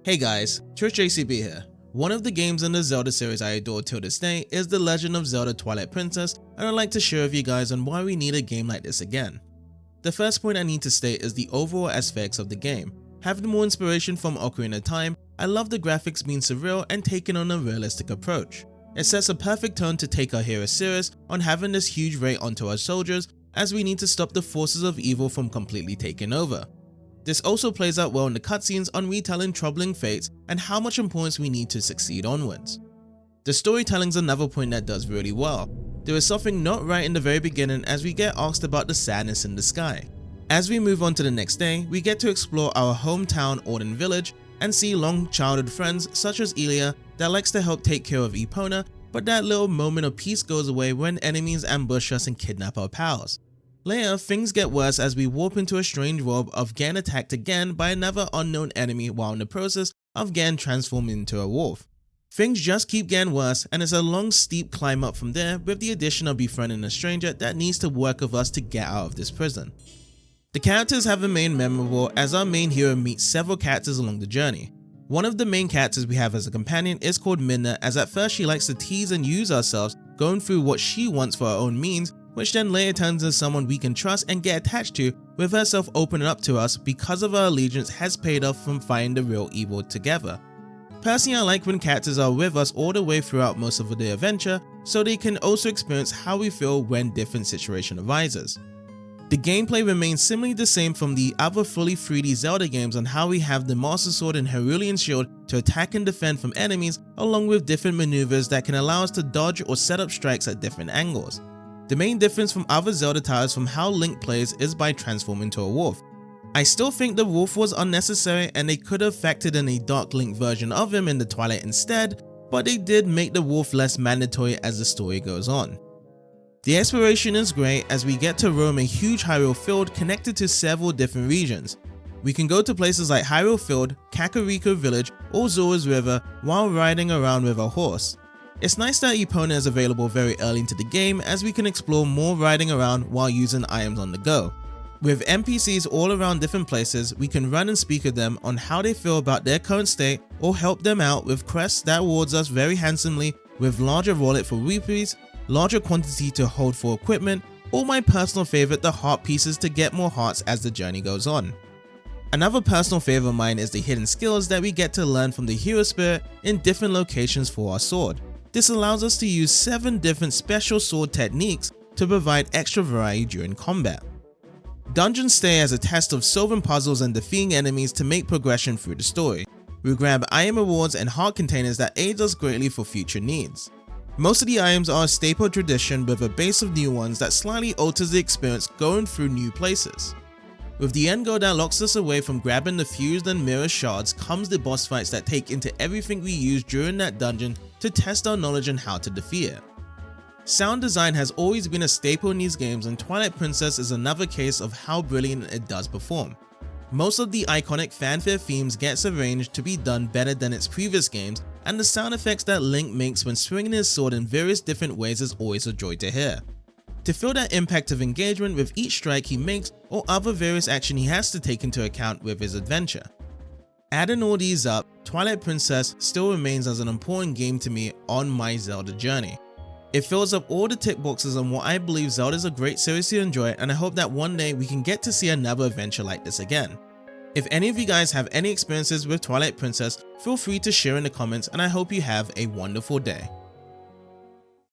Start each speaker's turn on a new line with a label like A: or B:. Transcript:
A: Hey guys, TrishJCB here. One of the games in the Zelda series I adore till this day is The Legend of Zelda Twilight Princess, and I'd like to share with you guys on why we need a game like this again. The first point I need to state is the overall aesthetics of the game. Having more inspiration from Ocarina of Time, I love the graphics being surreal and taking on a realistic approach. It sets a perfect tone to take our hero serious on having this huge raid onto our soldiers, as we need to stop the forces of evil from completely taking over. This also plays out well in the cutscenes on retelling troubling fates and how much importance we need to succeed onwards. The storytelling's another point that does really well. There is something not right in the very beginning as we get asked about the sadness in the sky. As we move on to the next day, we get to explore our hometown Orden village and see long childhood friends such as Elia that likes to help take care of Epona, but that little moment of peace goes away when enemies ambush us and kidnap our pals. Later, things get worse as we warp into a strange world of getting attacked again by another unknown enemy while in the process of getting transformed into a wolf. Things just keep getting worse, and it's a long steep climb up from there with the addition of befriending a stranger that needs to work with us to get out of this prison. The characters have remained memorable as our main hero meets several characters along the journey. One of the main characters we have as a companion is called Midna, as at first she likes to tease and use ourselves, going through what she wants for her own means, which then later turns into someone we can trust and get attached to, with herself opening up to us because of her allegiance has paid off from fighting the real evil together. Personally, I like when characters are with us all the way throughout most of the adventure, so they can also experience how we feel when different situation arises. The gameplay remains similarly the same from the other fully 3D Zelda games on how we have the Master Sword and Hyrulean Shield to attack and defend from enemies, along with different maneuvers that can allow us to dodge or set up strikes at different angles. The main difference from other Zelda titles from how Link plays is by transforming into a wolf. I still think the wolf was unnecessary and they could have factored in a Dark Link version of him in the Twilight instead, but they did make the wolf less mandatory as the story goes on. The exploration is great as we get to roam a huge Hyrule field connected to several different regions. We can go to places like Hyrule Field, Kakariko Village, or Zora's River while riding around with our horse. It's nice that Epona is available very early into the game as we can explore more riding around while using items on the go. With NPCs all around different places, we can run and speak with them on how they feel about their current state or help them out with quests that rewards us very handsomely with larger wallet for rupees, larger quantity to hold for equipment, or my personal favorite, the heart pieces to get more hearts as the journey goes on. Another personal favorite of mine is the hidden skills that we get to learn from the hero spirit in different locations for our sword. This allows us to use 7 different special sword techniques to provide extra variety during combat. Dungeons stay as a test of solving puzzles and defeating enemies to make progression through the story. We grab item rewards and heart containers that aid us greatly for future needs. Most of the items are a staple tradition with a base of new ones that slightly alters the experience going through new places. With the end goal that locks us away from grabbing the fused and mirror shards comes the boss fights that take into everything we use during that dungeon to test our knowledge on how to defeat it. Sound design has always been a staple in these games, and Twilight Princess is another case of how brilliant it does perform. Most of the iconic fanfare themes gets arranged to be done better than its previous games, and the sound effects that Link makes when swinging his sword in various different ways is always a joy to hear. To feel that impact of engagement with each strike he makes or other various action he has to take into account with his adventure. Adding all these up, Twilight Princess still remains as an important game to me on my Zelda journey. It fills up all the tick boxes on what I believe Zelda is a great series to enjoy, and I hope that one day we can get to see another adventure like this again. If any of you guys have any experiences with Twilight Princess, feel free to share in the comments, and I hope you have a wonderful day.